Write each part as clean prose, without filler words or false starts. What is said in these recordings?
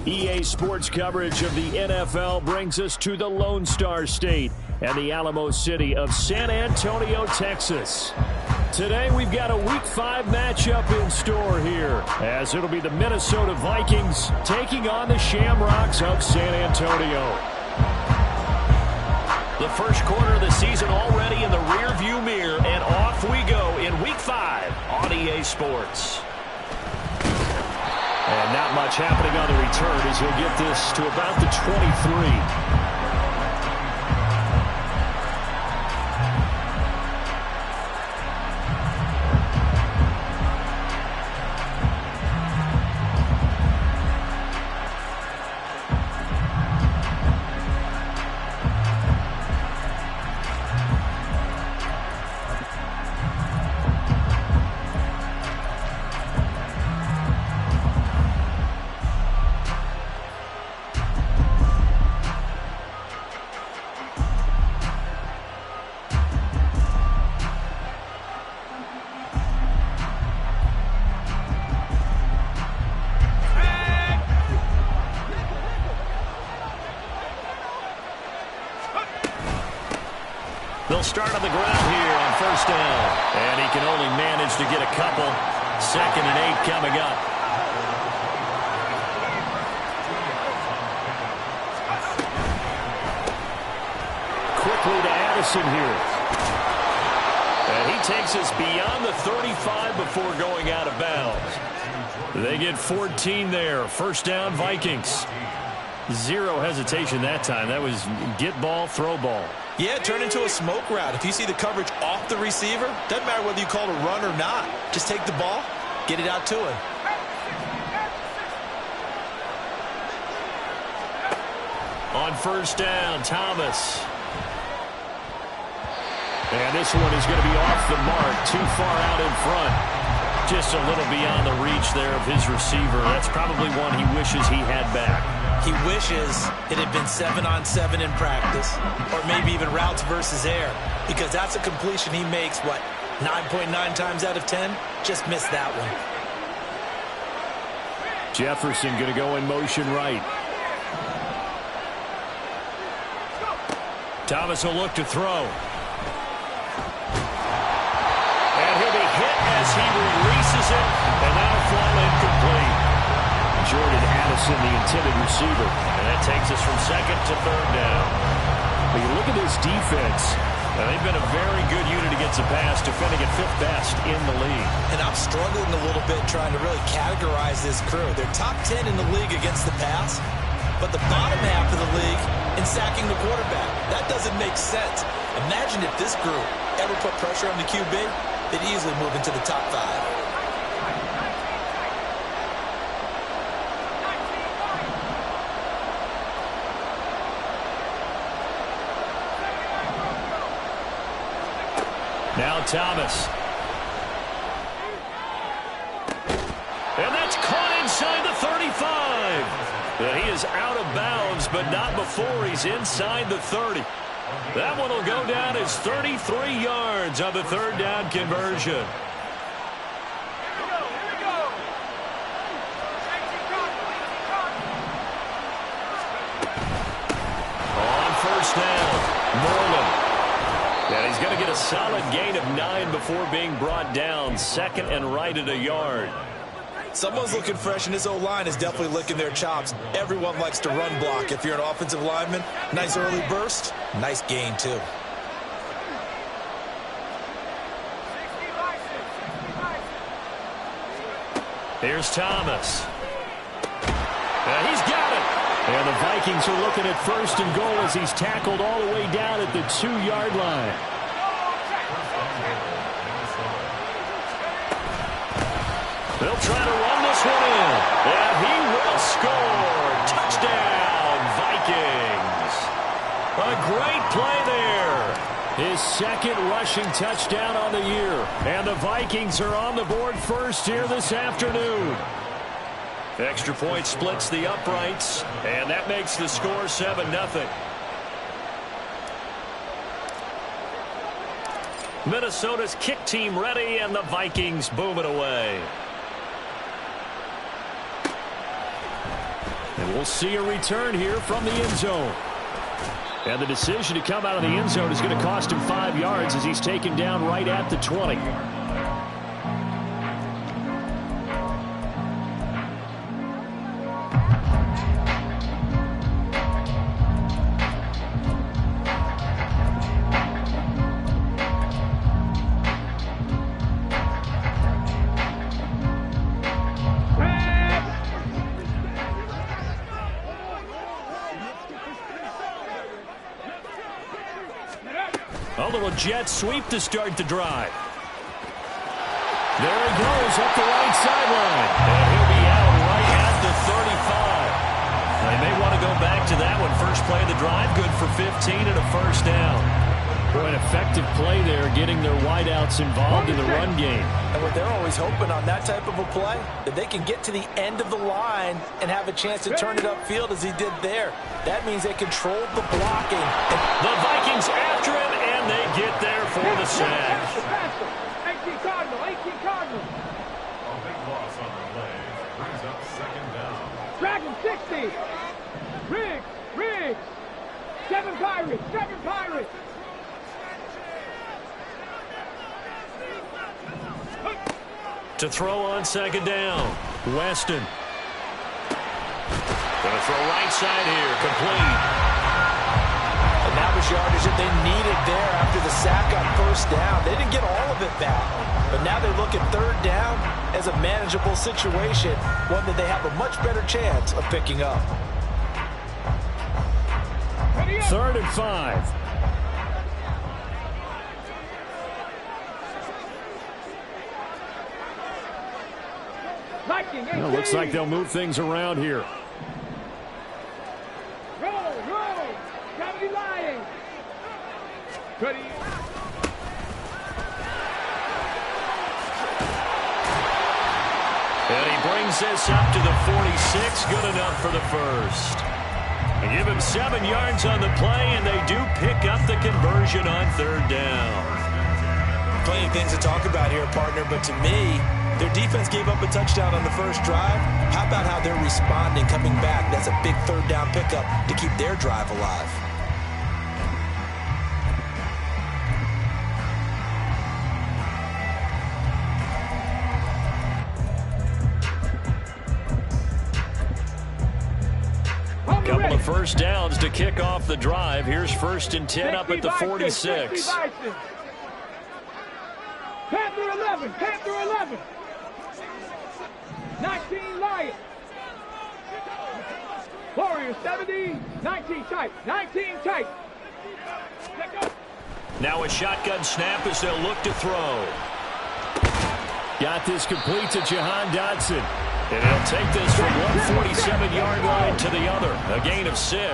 EA Sports coverage of the NFL brings us to the Lone Star State and the Alamo City of San Antonio, Texas. Today we've got a Week 5 matchup in store here, as it'll be the Minnesota Vikings taking on the Shamrocks of San Antonio. The first quarter of the season already in the rearview mirror, and off we go in Week 5 on EA Sports. And not much happening on the return as he'll get this to about the 23. They'll start on the ground here on first down. And he can only manage to get a couple. 2nd and 8 coming up. Quickly to Addison here. And he takes us beyond the 35 before going out of bounds. They get 14 there. First down, Vikings. Zero hesitation that time. That was get ball, throw ball. Yeah, turn into a smoke route. If you see the coverage off the receiver, doesn't matter whether you call it a run or not. Just take the ball, get it out to him. On first down, Thomas. And this one is going to be off the mark, too far out in front. Just a little beyond the reach there of his receiver. That's probably one he wishes he had back. He wishes it had been 7-on-7 in practice, or maybe even routes versus air, because that's a completion he makes, 9.9 times out of 10? Just missed that one. Jefferson going to go in motion right. Thomas will look to throw. And he'll be hit as he releases it, and that'll fall incomplete. Jordan Addison, the intended receiver. And that takes us from 2nd to 3rd down. But you look at this defense. They've been a very good unit against the pass, defending at 5th best in the league. And I'm struggling a little bit trying to really categorize this crew. They're top 10 in the league against the pass, but the bottom half of the league in sacking the quarterback. That doesn't make sense. Imagine if this group ever put pressure on the QB, they'd easily move into the top 5. Now Thomas. And that's caught inside the 35. He is out of bounds, but not before he's inside the 30. That one will go down as 33 yards on the 3rd down conversion. On first down, Moreland. And he's going to get a solid gain of 9 before being brought down. 2nd and right at a yard. Someone's looking fresh, and his O-line is definitely licking their chops. Everyone likes to run block. If you're an offensive lineman, nice early burst, nice gain too. Here's Thomas. And he's got it. And the Vikings are looking at 1st and goal as he's tackled all the way down at the 2-yard line. They'll try to run this one in. And he will score. Touchdown, Vikings. A great play there. His 2nd rushing touchdown on the year. And the Vikings are on the board first here this afternoon. Extra point splits the uprights, and that makes the score 7-0. Minnesota's kick team ready, and the Vikings boom it away. And we'll see a return here from the end zone. And the decision to come out of the end zone is going to cost him 5 yards as he's taken down right at the 20. A little jet sweep to start the drive. There he goes up the right sideline. And he'll be out right at the 35. They may want to go back to that one. First play of the drive, good for 15 and a first down. Boy, an effective play there, getting their wideouts involved in the run game. And what they're always hoping on that type of a play, that they can get to the end of the line and have a chance to turn it upfield as he did there. That means they controlled the blocking. The Vikings after him, and they get there for the sack. 18 Cardinal. A big loss on the play brings up second down. Dragon 60. Riggs. 7 Pirates. To throw on second down, Weston. Going to throw right side here, complete. And that was yardage that they needed there after the sack on first down. They didn't get all of it back, but now they're looking third down as a manageable situation, one that they have a much better chance of picking up. 3rd and 5. Well, looks like they'll move things around here. Roll. Gravity Lions. Ready. And he brings this up to the 46. Good enough for the first. They give him 7 yards on the play, and they do pick up the conversion on third down. Plenty of things to talk about here, partner, but to me, their defense gave up a touchdown on the first drive. How about how they're responding, coming back? That's a big third down pickup to keep their drive alive. Couple of first downs to kick off the drive. Here's 1st and 10 up at the 46. Panther 11. 19 Lions. Warriors 70. 19 tight. Now a shotgun snap as they'll look to throw. Got this complete to Jahan Dotson. And he'll take this from one 47-yard line to the other. A gain of 6. A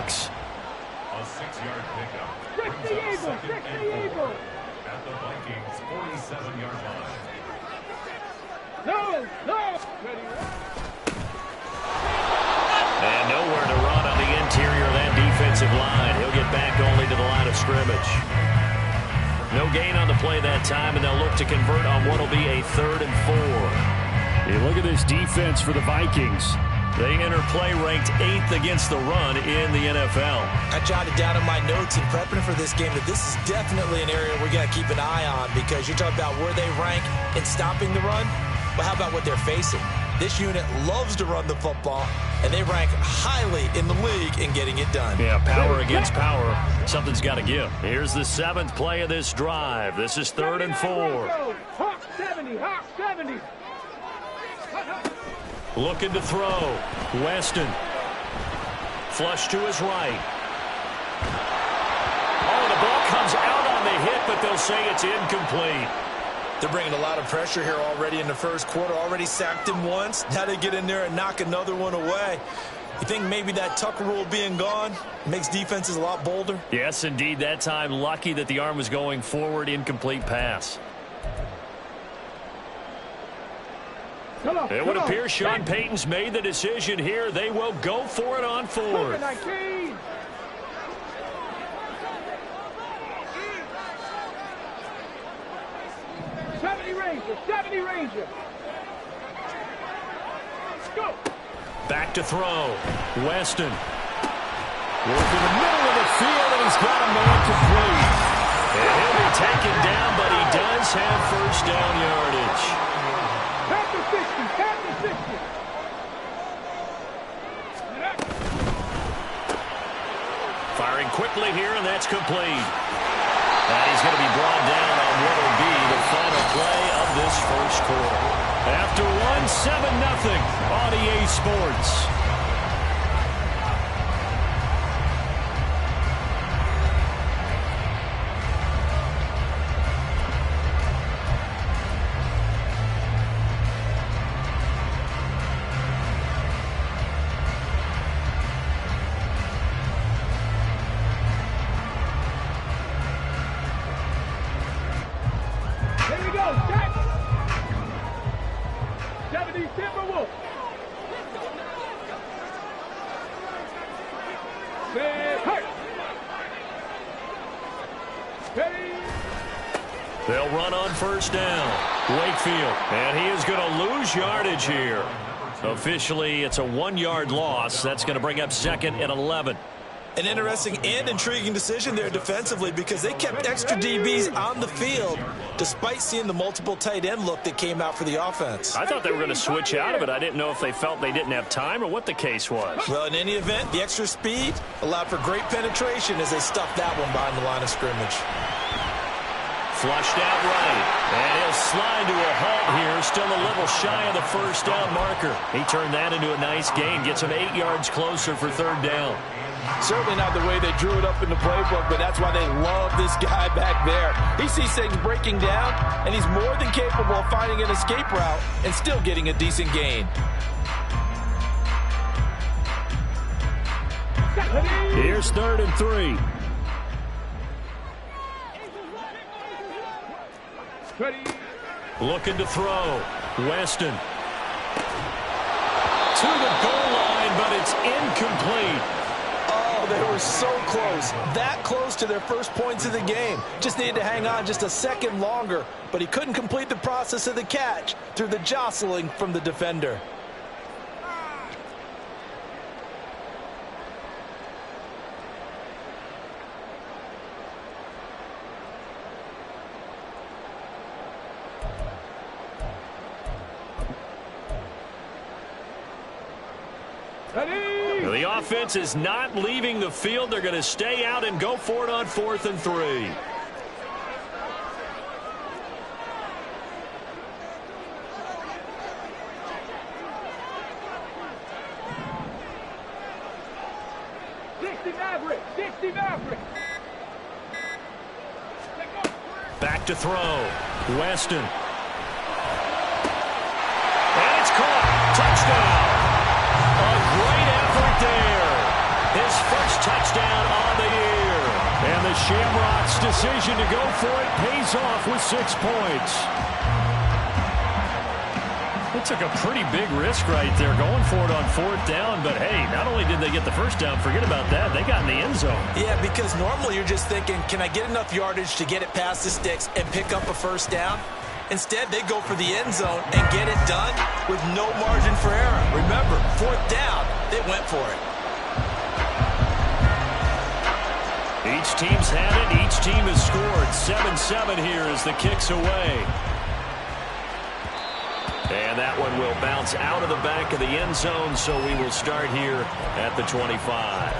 6-yard pickup. 60 Eagles. At the Vikings' 47-yard line. No. And nowhere to run on the interior of that defensive line. He'll get back only to the line of scrimmage. No gain on the play that time, and they'll look to convert on what will be a 3rd and 4. Hey, look at this defense for the Vikings. They enter play ranked 8th against the run in the NFL. I jotted down in my notes in prepping for this game that this is definitely an area we got to keep an eye on, because you're talking about where they rank in stopping the run. Well, how about what they're facing? This unit loves to run the football, and they rank highly in the league in getting it done. Yeah, power against power. Something's got to give. Here's the 7th play of this drive. This is 3rd and 4. Hawk 70. Looking to throw. Weston. Flush to his right. Oh, the ball comes out on the hit, but they'll say it's incomplete. They're bringing a lot of pressure here already in the first quarter. Already sacked him once. Now they get in there and knock another one away. You think maybe that Tucker rule being gone makes defenses a lot bolder? Yes, indeed. That time, lucky that the arm was going forward. Incomplete pass. It would appear Sean Payton's made the decision here. They will go for it on 4th. 19. Ranger. Go. Back to throw. Weston. Working the middle of the field, and he's got a man complete. And he'll be taken down, but he does have first down yardage. Tap the 60, tap the 60. Firing quickly here, and that's complete. And he's going to be brought down on what will be the final play of this first quarter. After one, 7-0 on EA Sports. Here we go, set. 70 Timberwolves. Set, hurt. Ready. They'll run on first down. Wakefield, and he is going to lose yardage here. Officially, it's a 1-yard loss. That's going to bring up second and 11. An interesting and intriguing decision there defensively because they kept extra DBs on the field despite seeing the multiple tight end look that came out for the offense. I thought they were going to switch out of it. I didn't know if they felt they didn't have time or what the case was. Well, in any event, the extra speed allowed for great penetration as they stuffed that one behind the line of scrimmage. Flushed out right, and he'll slide to a halt here, still a little shy of the first down marker. He turned that into a nice gain, gets him 8 yards closer for third down. Certainly not the way they drew it up in the playbook, but that's why they love this guy back there. He sees things breaking down, and he's more than capable of finding an escape route and still getting a decent gain. Here's 3rd and 3. Ready. Looking to throw. Weston. To the goal line, but it's incomplete. Oh, they were so close. That close to their first points of the game. Just needed to hang on just a second longer, but he couldn't complete the process of the catch through the jostling from the defender. The offense is not leaving the field. They're going to stay out and go for it on 4th and 3. Maverick. Back to throw. Weston. And it's caught. Touchdown. A great effort there. His first touchdown on the year. And the Shamrocks' decision to go for it pays off with 6 points. It took a pretty big risk right there going for it on 4th down. But, hey, not only did they get the first down, forget about that, they got in the end zone. Yeah, because normally you're just thinking, can I get enough yardage to get it past the sticks and pick up a first down? Instead, they go for the end zone and get it done with no margin for error. Remember, 4th down, they went for it. Each team's had it. Each team has scored. 7-7 here as the kick's away. And that one will bounce out of the back of the end zone, so we will start here at the 25.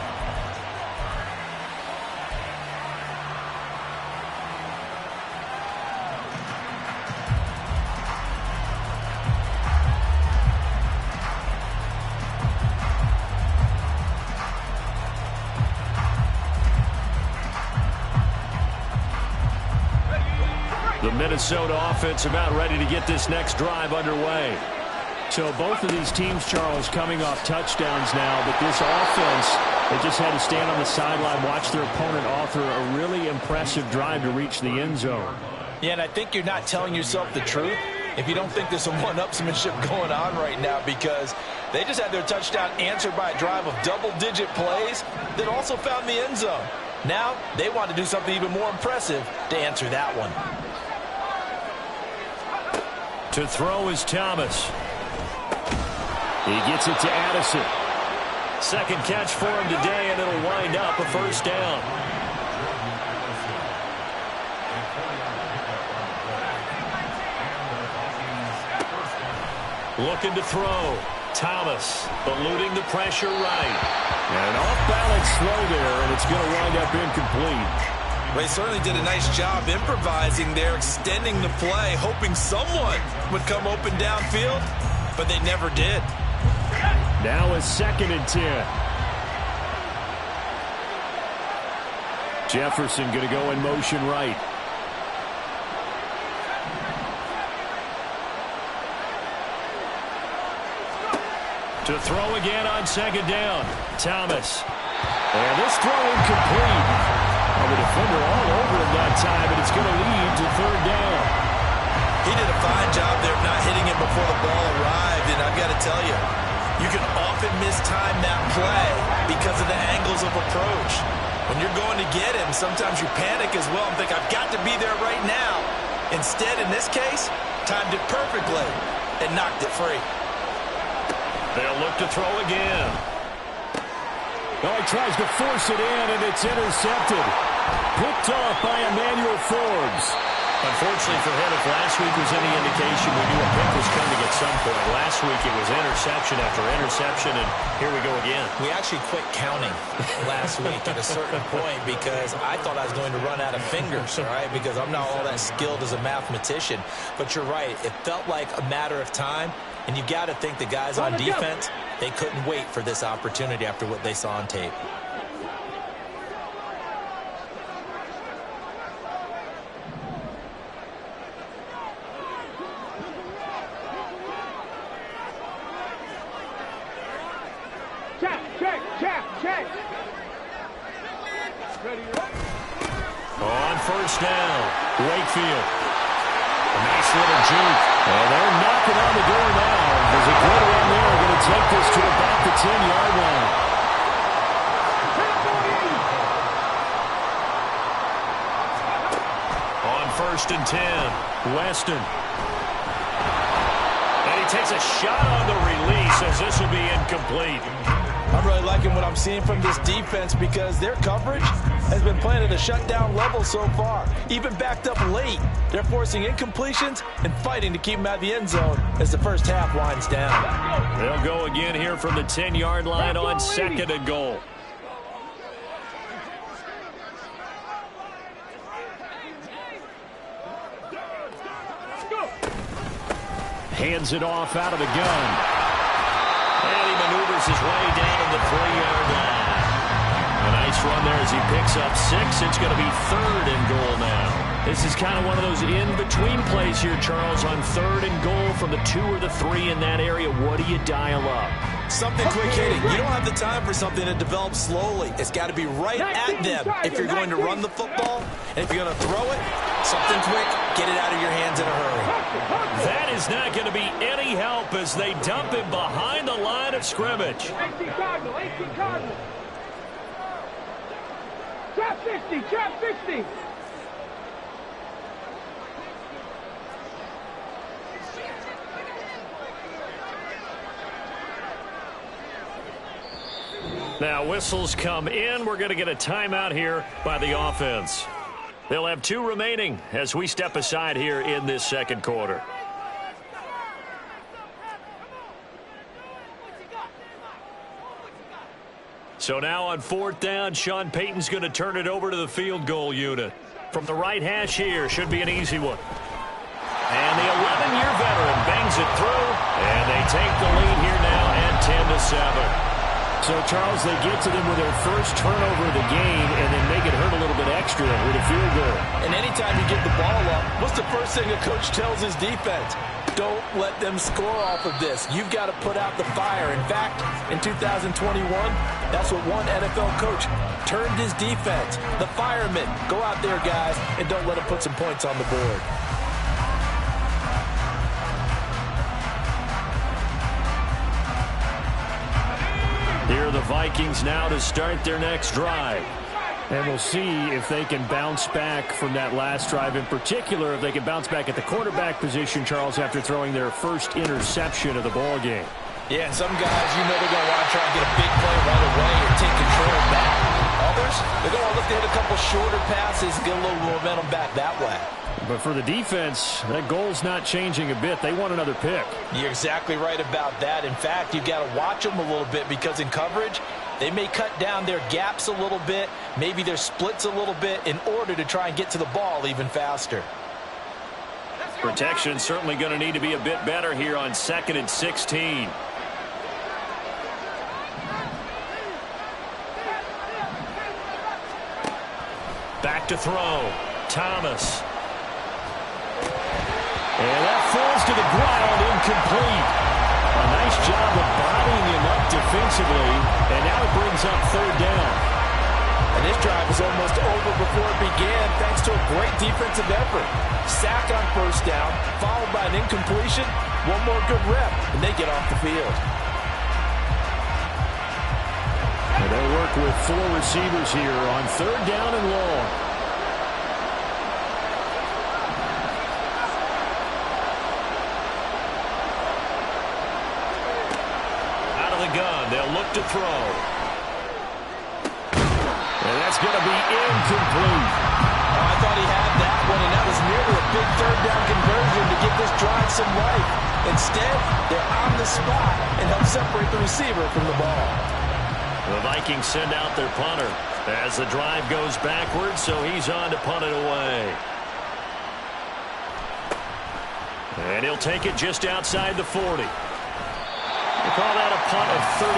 The Minnesota offense about ready to get this next drive underway. So both of these teams, Charles, coming off touchdowns now, but this offense, they just had to stand on the sideline, watch their opponent author a really impressive drive to reach the end zone. Yeah, and I think you're not telling yourself the truth if you don't think there's some one-upsmanship going on right now, because they just had their touchdown answered by a drive of double-digit plays that also found the end zone. Now they want to do something even more impressive to answer that one. To throw is Thomas. He gets it to Addison. Second catch for him today, and it'll wind up a first down. Looking to throw. Thomas eluding the pressure right. And an off-balance throw there, and it's going to wind up incomplete. Well, he certainly did a nice job improvising there, extending the play, hoping someone would come open downfield, but they never did. Now a 2nd and 10. Jefferson going to go in motion right. To throw again on 2nd down. Thomas. And this throw incomplete. The defender all over him that time, but it's going to lead to 3rd down. He did a fine job there of not hitting him before the ball arrived, and I've got to tell you, you can often mistime that play because of the angles of approach. When you're going to get him, sometimes you panic as well and think, I've got to be there right now. Instead, in this case, timed it perfectly and knocked it free. They'll look to throw again. Oh, he tries to force it in, and it's intercepted. Picked off by Emmanuel Forbes. Unfortunately for him, if last week was any indication, we knew a pick was coming at some point. Last week it was interception after interception, and here we go again. We actually quit counting last week at a certain point because I thought I was going to run out of fingers, all right, because I'm not all that skilled as a mathematician. But you're right. It felt like a matter of time, and you got to think the guys on defense, they couldn't wait for this opportunity after what they saw on tape. Check. Ready, run. On 1st down, Wakefield. A nice little juke. And they're knocking on the door now. There's a good run there. Going to take this to about the 10-yard line. On 1st and 10, Weston. And he takes a shot on the release as this will be incomplete. I'm really liking what I'm seeing from this defense because their coverage has been playing at a shutdown level so far. Even backed up late, they're forcing incompletions and fighting to keep them out of the end zone as the first half winds down. They'll go again here from the 10-yard line on 2nd and goal. Hands it off out of the gun. And he maneuvers his way down to the 3-yard line. A nice run there as he picks up 6. It's going to be 3rd and goal now. This is kind of one of those in-between plays here, Charles, on 3rd and goal from the 2 or the 3 in that area. What do you dial up? Something quick hitting. You don't have the time for something to develop slowly. It's got to be right at them if you're going to run the football. And if you're going to throw it, something quick, get it out of your hands in a hurry. That is not going to be any help as they dump him behind the line of scrimmage. 18 Cardinal. Trap 50. Now whistles come in. We're going to get a timeout here by the offense. They'll have 2 remaining as we step aside here in this 2nd quarter. So now on 4th down, Sean Payton's going to turn it over to the field goal unit. From the right hash here, should be an easy one. And the 11-year veteran bangs it through, and they take the lead here now at 10-7. So, Charles, they get to them with their first turnover of the game and then make it hurt a little bit extra with a field goal. And anytime you give the ball up, what's the first thing a coach tells his defense? Don't let them score off of this. You've got to put out the fire. In fact, in 2021, that's what one NFL coach termed his defense. The firemen. Go out there, guys, and don't let them put some points on the board. Here are the Vikings now to start their next drive. And we'll see if they can bounce back from that last drive. In particular, if they can bounce back at the quarterback position, Charles, after throwing their first interception of the ball game. Yeah, and some guys, you know they're going to want to try and get a big play right away or take control back. Others, they're going to look to hit a couple shorter passes, get a little momentum back that way. But for the defense, that goal's not changing a bit. They want another pick. You're exactly right about that. In fact, you've got to watch them a little bit because in coverage, they may cut down their gaps a little bit, maybe their splits a little bit in order to try and get to the ball even faster. Protection certainly going to need to be a bit better here on 2nd and 16. Back to throw. Thomas. And that falls to the ground, incomplete. A nice job of bodying him up defensively, and now it brings up 3rd down. And this drive was almost over before it began thanks to a great defensive effort. Sack on 1st down, followed by an incompletion, one more good rep, and they get off the field. And they'll work with 4 receivers here on 3rd down and long. Gun. They'll look to throw. And that's going to be incomplete. Oh, I thought he had that one, and that was nearly a big 3rd down conversion to give this drive some life. Instead, they're on the spot and help separate the receiver from the ball. The Vikings send out their punter as the drive goes backwards, so he's on to punt it away. And he'll take it just outside the 40. They call that a punt of 38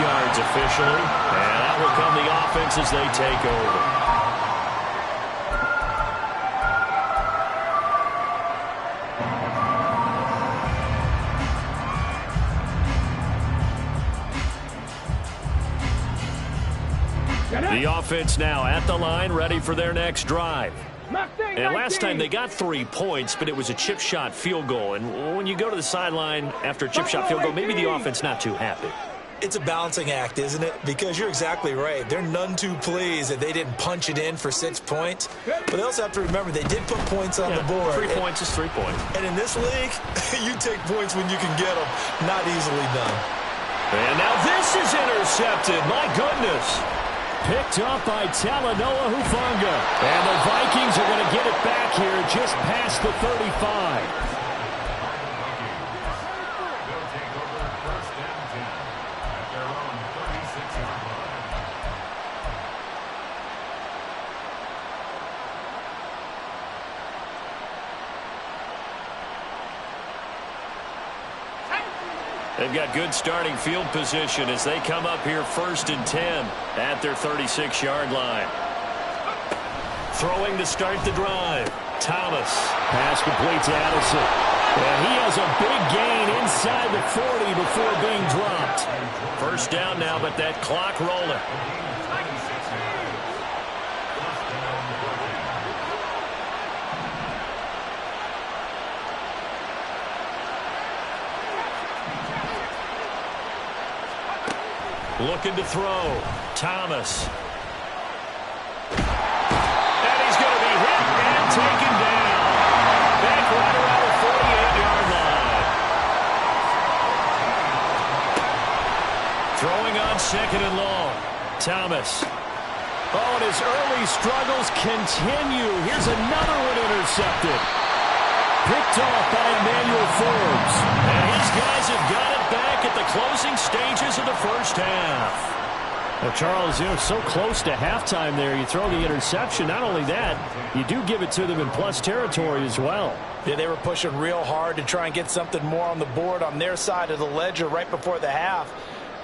yards officially. And out will come the offense as they take over. The offense now at the line, ready for their next drive. And last time they got 3 points, but it was a chip shot field goal. And when you go to the sideline after a chip shot field goal, maybe the offense not too happy. It's a balancing act, isn't it? Because you're exactly right. They're none too pleased that they didn't punch it in for 6 points. But they also have to remember they did put points on the board. 3 points is 3 points. And in this league, you take points when you can get them. Not easily done. And now this is intercepted. My goodness. Picked up by Talanoa Hufanga. And the Vikings are going to get it back here just past the 35. They've got good starting field position as they come up here 1st and 10 at their 36-yard line. Throwing to start the drive. Thomas. Pass complete to Addison. And he has a big gain inside the 40 before being dropped. 1st down now, but that clock rolling. Looking to throw. Thomas. And he's going to be hit and taken down. Back right around the 48-yard line. Throwing on 2nd and long. Thomas. Oh, and his early struggles continue. Here's another one intercepted. Picked off by Emmanuel Forbes. And his guys have got it back at the closing stages of the 1st half. Well, Charles, you know, so close to halftime there. You throw the interception. Not only that, you do give it to them in plus territory as well. Yeah, they were pushing real hard to try and get something more on the board on their side of the ledger right before the half.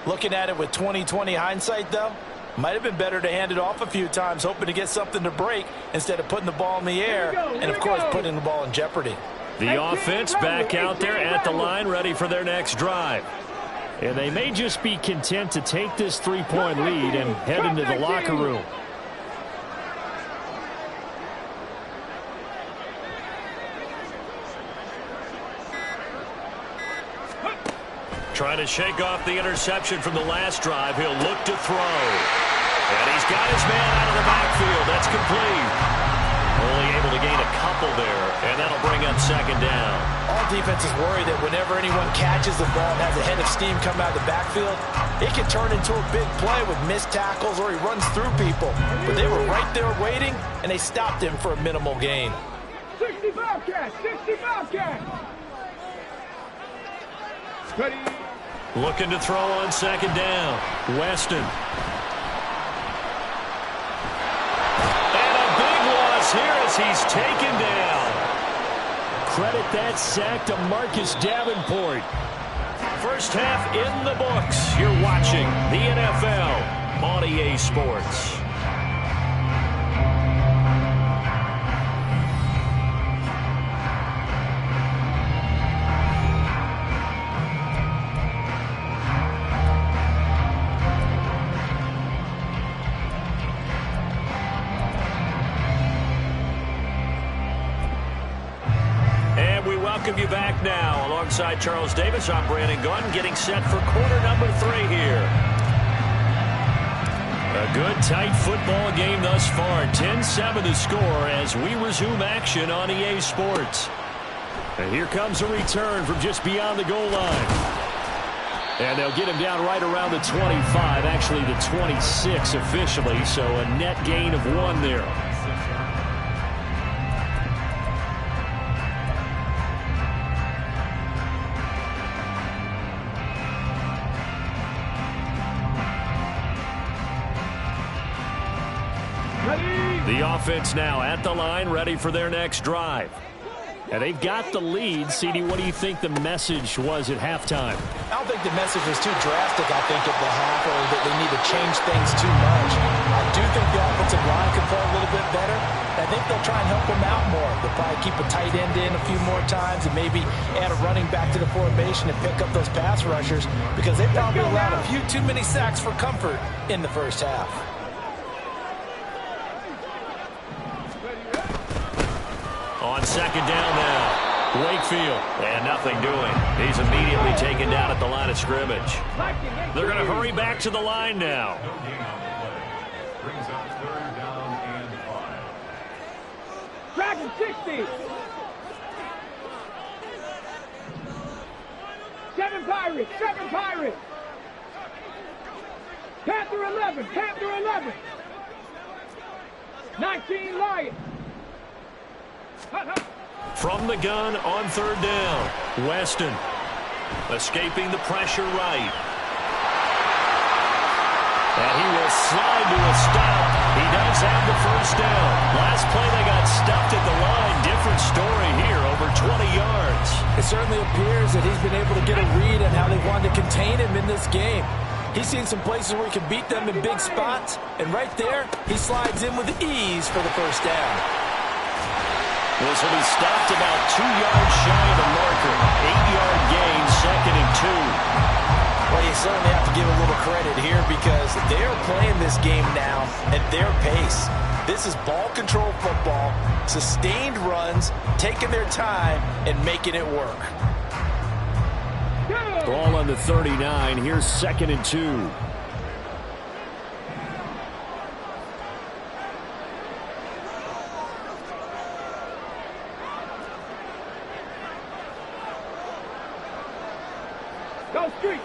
Looking at it with 20/20 hindsight, though, might have been better to hand it off a few times, hoping to get something to break instead of putting the ball in the air and, of course, putting the ball in jeopardy. The offense back out there at the line, ready for their next drive. And they may just be content to take this 3-point lead and head into the locker room. Trying to shake off the interception from the last drive. He'll look to throw. And he's got his man out of the backfield. That's complete. Only able to gain a couple there, and that'll bring up second down. All defenses worry that whenever anyone catches the ball and has a head of steam come out of the backfield, it can turn into a big play with missed tackles or he runs through people. But they were right there waiting, and they stopped him for a minimal gain. 60 Bobcats! 60 Bobcats! Ready? Looking to throw on second down. Weston. And a big loss here as he's taken down. Credit that sack to Marcus Davenport. First half in the books. You're watching the NFL on EA Sports. Welcome you back now. Alongside Charles Davis, I'm Brandon Gunn, getting set for quarter number 3 here. A good, tight football game thus far. 10-7 to score as we resume action on EA Sports. And here comes a return from just beyond the goal line. And they'll get him down right around the 25, actually the 26 officially, so a net gain of 1 there. The offense now at the line, ready for their next drive. And they've got the lead. CD, what do you think the message was at halftime? I don't think the message was too drastic, I think, at the half, or that they need to change things too much. I do think the offensive line could play a little bit better. I think they'll try and help them out more. They'll probably keep a tight end in a few more times and maybe add a running back to the formation and pick up those pass rushers because they probably allowed a few too many sacks for comfort in the first half. On second down now, Wakefield, and nothing doing. He's immediately taken down at the line of scrimmage. They're going to hurry back to the line now. No gain on the play. Brings up third down and 5. Dragon 60! 7 Pirates! 7 Pirates! Panther 11! Panther 11! 19 Lions! From the gun on third down, Weston escaping the pressure right. And he will slide to a stop. He does have the first down. Last play they got stuffed at the line. Different story here, over 20 yards. It certainly appears that he's been able to get a read on how they wanted to contain him in this game. He's seen some places where he can beat them in big spots, and right there, he slides in with ease for the first down. This will be stopped about 2 yards shy of the marker. 8-yard gain, 2nd and 2. Well, you certainly have to give a little credit here because they're playing this game now at their pace. This is ball control football, sustained runs, taking their time, and making it work. Ball on the 39. Here's 2nd and 2. Go Street!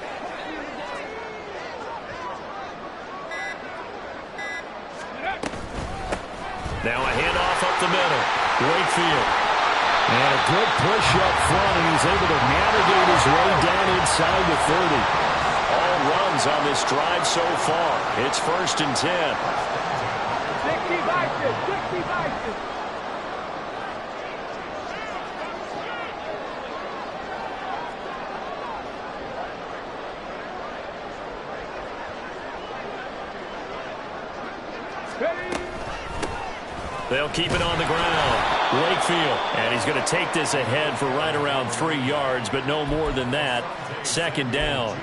Now a handoff up the middle. Wakefield. And a good push up front, and he's able to navigate his way down inside the 30. All runs on this drive so far. It's 1st and 10. 60 Vikings! 60 Vikings! They'll keep it on the ground. Wakefield. And he's going to take this ahead for right around 3 yards, but no more than that. 2nd down.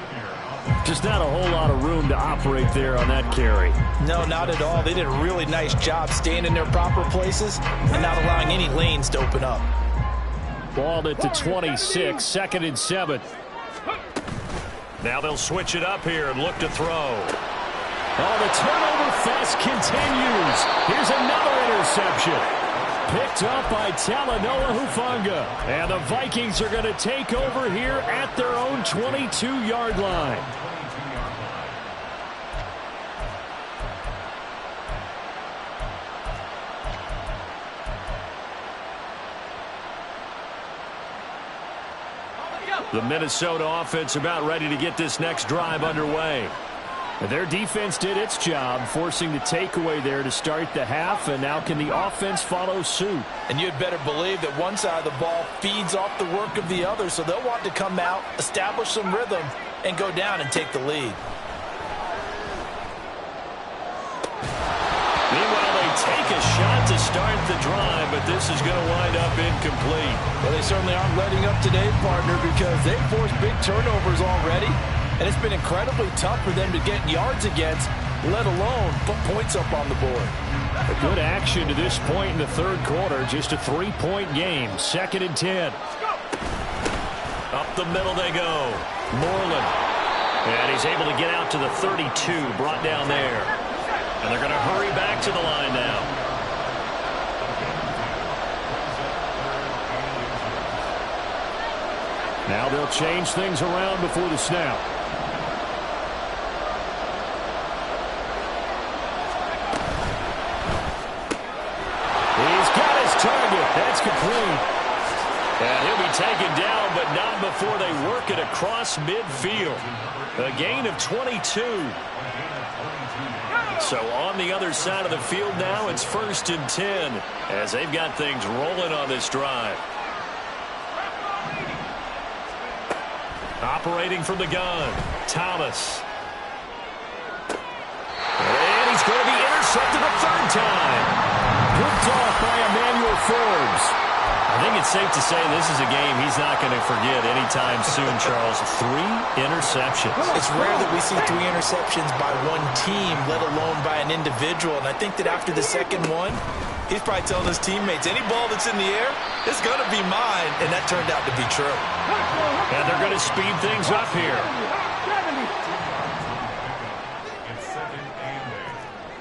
Just not a whole lot of room to operate there on that carry. No, not at all. They did a really nice job staying in their proper places and not allowing any lanes to open up. Ball at the 26, 2nd and 7. Now they'll switch it up here and look to throw. Oh, the turnover fest continues. Here's another interception. Picked up by Talanoa Hufanga. And the Vikings are going to take over here at their own 22-yard line. The Minnesota offense about ready to get this next drive underway. Their defense did its job, forcing the takeaway there to start the half, and now can the offense follow suit? And you'd better believe that one side of the ball feeds off the work of the other, so they'll want to come out, establish some rhythm, and go down and take the lead. Meanwhile, they take a shot to start the drive, but this is going to wind up incomplete. Well, they certainly aren't letting up today, partner, because they've forced big turnovers already. And it's been incredibly tough for them to get yards against, let alone put points up on the board. A good action to this point in the third quarter. Just a 3-point game. 2nd and 10. Up the middle they go. Moreland. And he's able to get out to the 32. Brought down there. And they're going to hurry back to the line now. Now they'll change things around before the snap. That's complete. And he'll be taken down, but not before they work it across midfield. A gain of 22. So on the other side of the field now, it's 1st and 10 as they've got things rolling on this drive. Operating from the gun, Thomas. And he's going to be intercepted a 3rd time. Picked off by Emmanuel Forbes. I think it's safe to say this is a game he's not going to forget anytime soon, Charles. 3 interceptions. It's rare that we see 3 interceptions by one team, let alone by an individual. And I think that after the second one, he's probably telling his teammates, any ball that's in the air, it's going to be mine. And that turned out to be true. And they're going to speed things up here. It's 2nd and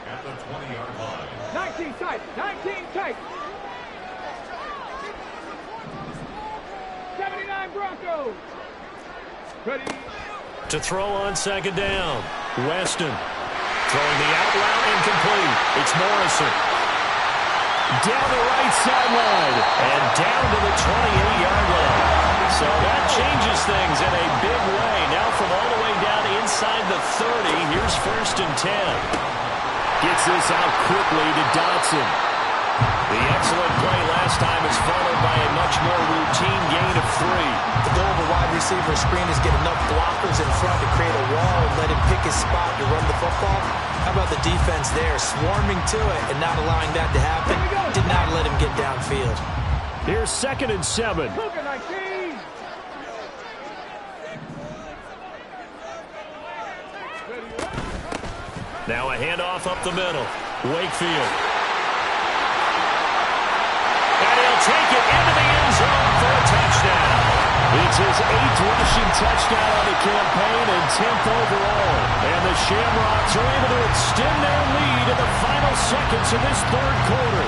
8 at the 20-yard line. 19 tight. 19 tight. 79 Broncos. Ready. To throw on 2nd down. Weston. Throwing the out route incomplete. It's Morrison. Down the right sideline. And down to the 28-yard line. So that changes things in a big way. Now from all the way down inside the 30, here's 1st and 10. Gets this out quickly to Dotson. The excellent play last time is followed by a much more routine gain of 3. The goal of a wide receiver screen is get enough blockers in front to create a wall and let him pick his spot to run the football. How about the defense there, swarming to it and not allowing that to happen? Did not let him get downfield. Here's 2nd and 7. Now a handoff up the middle. Wakefield. And he'll take it into the end zone for a touchdown. It's his 8th rushing touchdown on the campaign and 10th overall. And the Shamrocks are able to extend their lead in the final seconds of this third quarter.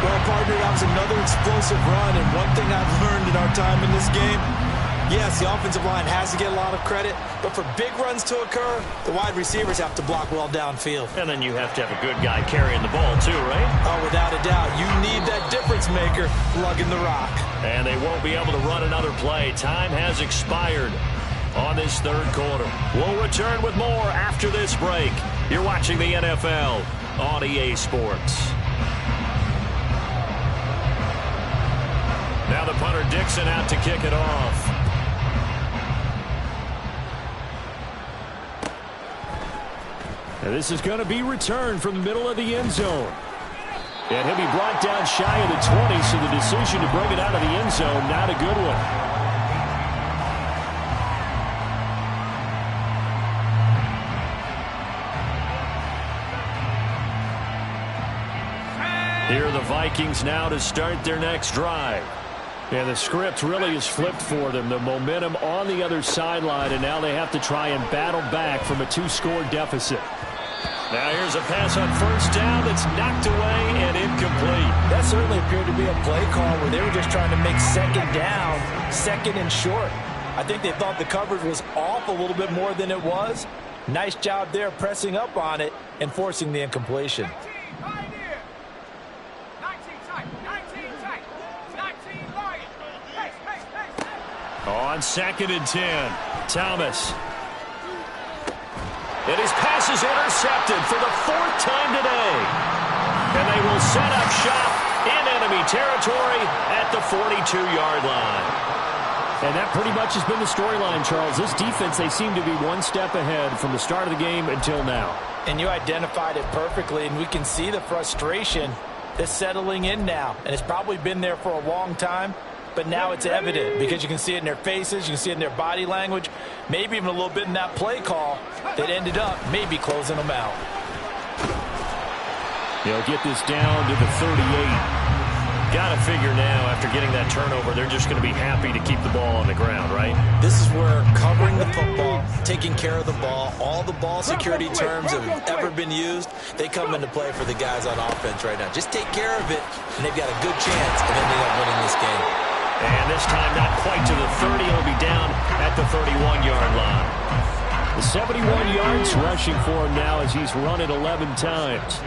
Well, partner, that was another explosive run. And one thing I've learned in our time in this game, yes, the offensive line has to get a lot of credit, but for big runs to occur, the wide receivers have to block well downfield. And then you have to have a good guy carrying the ball too, right? Oh, without a doubt. You need that difference maker lugging the rock. And they won't be able to run another play. Time has expired on this third quarter. We'll return with more after this break. You're watching the NFL on EA Sports. Now the punter Dixon out to kick it off. And this is going to be returned from the middle of the end zone. And he'll be brought down shy of the 20, so the decision to bring it out of the end zone, not a good one. Here are the Vikings now to start their next drive. And the script really is flipped for them. The momentum on the other sideline, and now they have to try and battle back from a 2-score deficit. Now here's a pass on first down that's knocked away and incomplete. That certainly appeared to be a play call where they were just trying to make second down, second and short. I think they thought the coverage was off a little bit more than it was. Nice job there pressing up on it and forcing the incompletion. On 2nd and 10, Thomas. And his pass is intercepted for the 4th time today. And they will set up shop in enemy territory at the 42-yard line. And that pretty much has been the storyline, Charles. This defense, they seem to be one step ahead from the start of the game until now. And you identified it perfectly, and we can see the frustration that's settling in now. And it's probably been there for a long time, but now it's evident because you can see it in their faces, you can see it in their body language, maybe even a little bit in that play call that ended up maybe closing them out. They'll get this down to the 38. Got to figure now, after getting that turnover, they're just going to be happy to keep the ball on the ground, right? This is where covering the football, taking care of the ball, all the ball security terms that have ever been used, they come into play for the guys on offense right now. Just take care of it, and they've got a good chance of ending up winning this game. And this time not quite to the 30. He'll be down at the 31-yard line. The 71 yards rushing for him now as he's run it 11 times.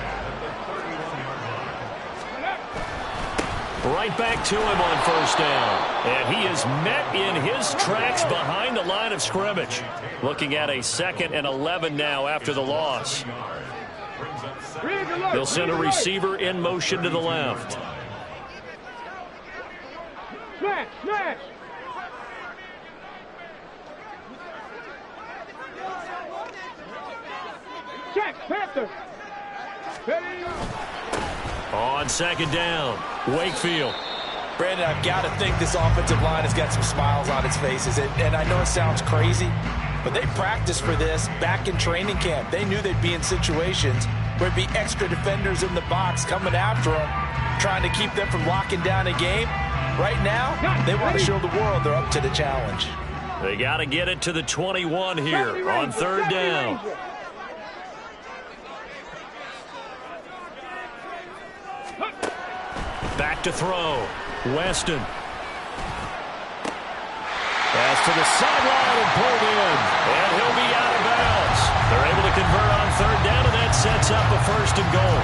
Right back to him on first down. And he is met in his tracks behind the line of scrimmage. Looking at a 2nd and 11 now after the loss. They'll send a receiver in motion to the left. Smash, smash. Check, Panther. Ready. On 2nd down, Wakefield. Brandon, I've got to think this offensive line has got some smiles on its faces. And I know it sounds crazy, but they practiced for this back in training camp. They knew they'd be in situations where there'd be extra defenders in the box coming after them, trying to keep them from locking down a game. Right now, they want to show the world they're up to the challenge. They got to get it to the 21 here on 3rd down. Back to throw. Weston. Pass to the sideline and pulled in. And he'll be out of bounds. They're able to convert on 3rd down, and that sets up a 1st and goal.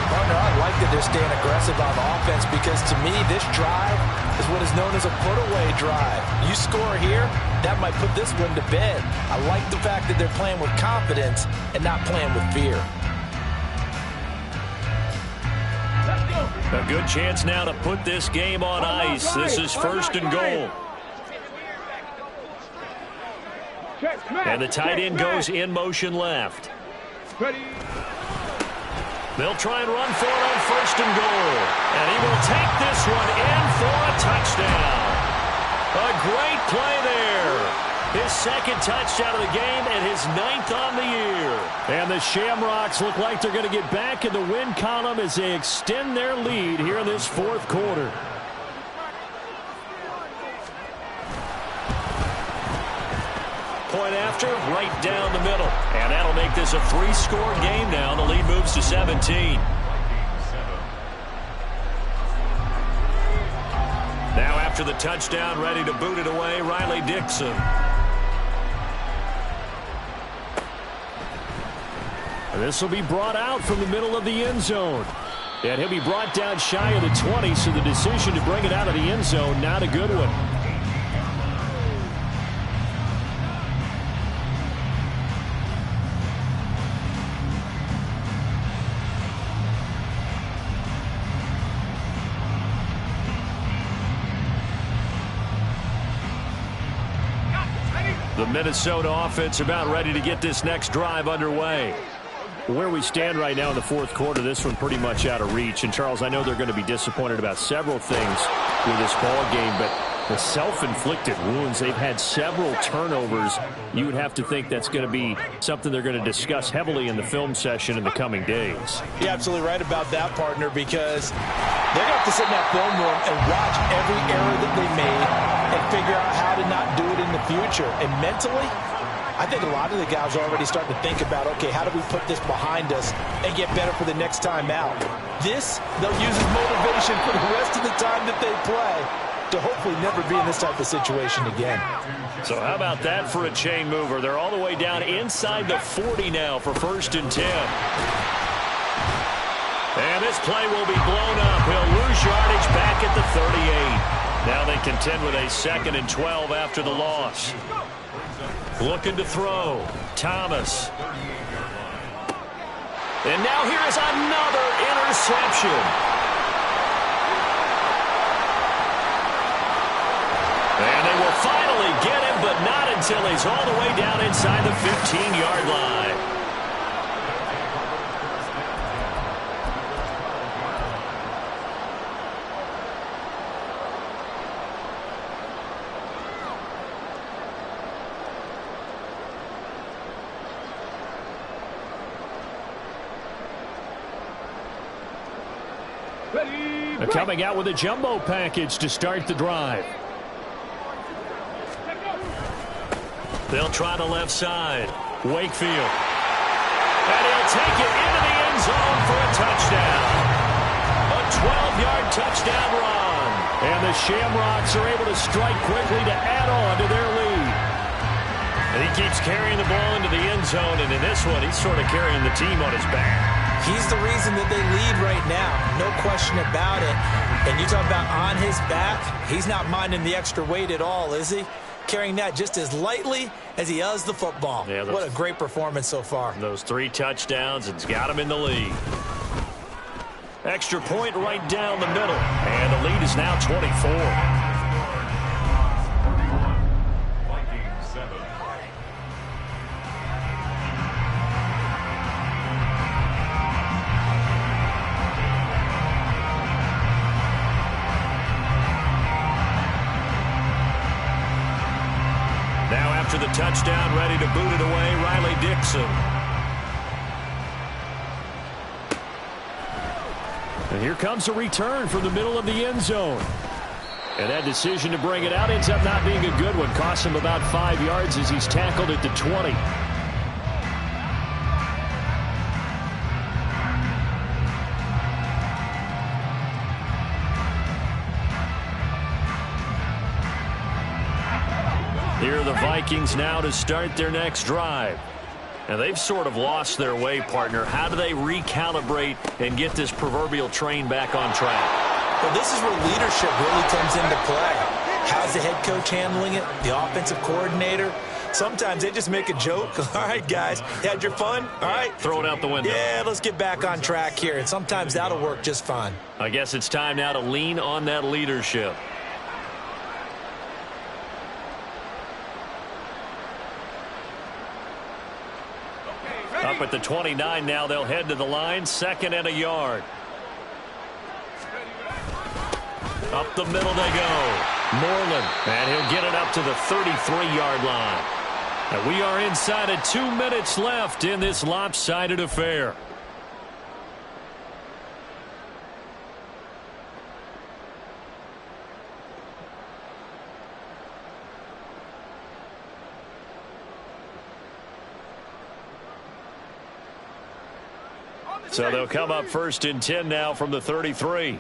Partner, I like that they're staying aggressive on offense because to me, this drive is what is known as a put-away drive. You score here, that might put this one to bed. I like the fact that they're playing with confidence and not playing with fear. A good chance now to put this game on ice. This is 1st and goal. And the tight end goes in motion left. They'll try and run for it on 1st and goal. And he will take this one in for a touchdown. A great play there. His 2nd touchdown of the game and his 9th on the year. And the Shamrocks look like they're going to get back in the win column as they extend their lead here in this 4th quarter. Point after, right down the middle. And that'll make this a 3-score game now. The lead moves to 17. Now after the touchdown, ready to boot it away, Riley Dixon. This will be brought out from the middle of the end zone. And he'll be brought down shy of the 20, so the decision to bring it out of the end zone, not a good one. The Minnesota offense about ready to get this next drive underway. Where we stand right now in the 4th quarter, this one pretty much out of reach. And, Charles, I know they're going to be disappointed about several things with this ball game, but the self-inflicted wounds, they've had several turnovers. You would have to think that's going to be something they're going to discuss heavily in the film session in the coming days. You're absolutely right about that, partner, because they're going to have to sit in that film room and watch every error that they made and figure out how to not do it in the future. And mentally, I think a lot of the guys are already starting to think about, okay, how do we put this behind us and get better for the next time out? This, they'll use as motivation for the rest of the time that they play to hopefully never be in this type of situation again. So how about that for a chain mover? They're all the way down inside the 40 now for 1st and 10. And this play will be blown up. He'll lose yardage back at the 38. Now they contend with a 2nd and 12 after the loss. Looking to throw. Thomas. And now here is another interception. And they will finally get him, but not until he's all the way down inside the 15-yard line. Coming out with a jumbo package to start the drive. They'll try the left side. Wakefield. And he'll take it into the end zone for a touchdown. A 12-yard touchdown run. And the Shamrocks are able to strike quickly to add on to their lead. And he keeps carrying the ball into the end zone, and in this one, he's sort of carrying the team on his back. He's the reason that they lead right now. No question about it. And you talk about on his back, he's not minding the extra weight at all, is he? Carrying that just as lightly as he does the football. Yeah, what a great performance so far. Those 3 touchdowns, it's got him in the lead. Extra point right down the middle. And the lead is now 24. After the touchdown, ready to boot it away, Riley Dixon. And here comes a return from the middle of the end zone. And that decision to bring it out ends up not being a good one. Costs him about 5 yards as he's tackled at the 20. Here are the Vikings now to start their next drive. And they've sort of lost their way, partner. How do they recalibrate and get this proverbial train back on track? Well, this is where leadership really comes into play. How's the head coach handling it? The offensive coordinator? Sometimes they just make a joke. All right, guys, had your fun? All right. Throw it out the window. Yeah, let's get back on track here. And sometimes that'll work just fine. I guess it's time now to lean on that leadership. Up at the 29 now, they'll head to the line, 2nd and a yard. Up the middle they go. Moreland, and he'll get it up to the 33-yard line. And we are inside of 2 minutes left in this lopsided affair. So they'll come up 1st and 10 now from the 33.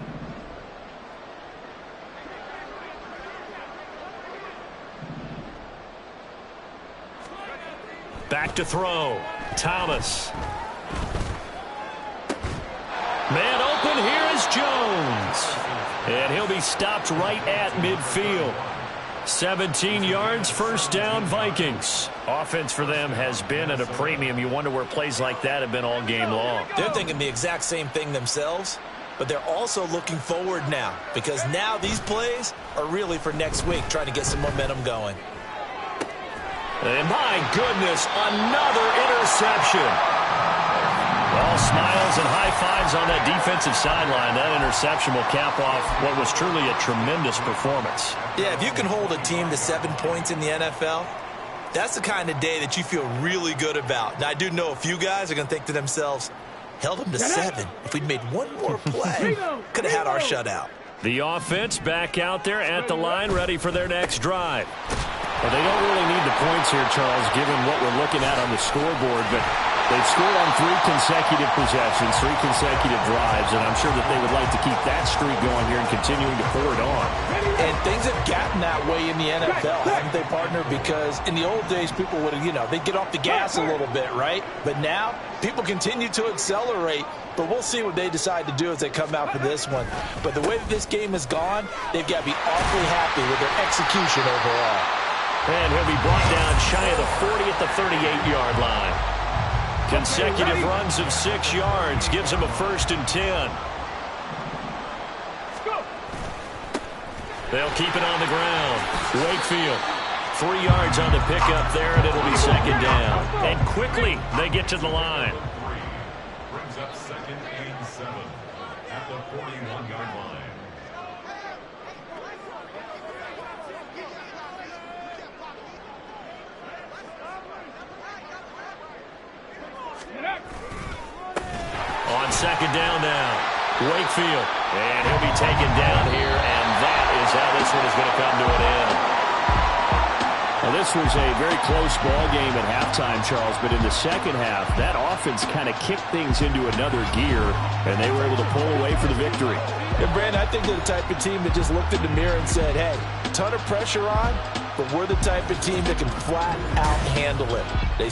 Back to throw. Thomas. Man open, here is Jones. And he'll be stopped right at midfield. 17 yards, 1st down, Vikings. Offense for them has been at a premium. You wonder where plays like that have been all game long. They're thinking the exact same thing themselves, but they're also looking forward now because now these plays are really for next week, trying to get some momentum going. And my goodness, another interception. All smiles and high fives on that defensive sideline. That interception will cap off what was truly a tremendous performance. Yeah, if you can hold a team to 7 points in the NFL, that's the kind of day that you feel really good about. Now, I do know a few guys are going to think to themselves, held them to 7. If we'd made one more play, could have had our shutout. The offense back out there at the line, ready for their next drive. Well, they don't really need the points here, Charles, given what we're looking at on the scoreboard, but they've scored on 3 consecutive possessions, 3 consecutive drives, and I'm sure that they would like to keep that streak going here and continuing to pour it on. And things have gotten that way in the NFL, haven't they, partner? Because in the old days, people would have, they'd get off the gas a little bit, right? But now, people continue to accelerate, but we'll see what they decide to do as they come out for this one. But the way that this game has gone, they've got to be awfully happy with their execution overall. And he'll be brought down shy of the 40 at the 38-yard line. Consecutive runs of 6 yards gives him a 1st and 10. They'll keep it on the ground. Wakefield, 3 yards on the pickup there, and it'll be 2nd down. And quickly, they get to the line. Brings up 2nd and 7 at the 41-yard line. On 2nd down now, Wakefield. And he'll be taken down here, and that is how this one is going to come to an end. Well, this was a very close ball game at halftime, Charles, but in the second half, that offense kind of kicked things into another gear, and they were able to pull away for the victory. And, Brandon, I think they're the type of team that just looked in the mirror and said, hey, ton of pressure on, but we're the type of team that can flat out handle it. They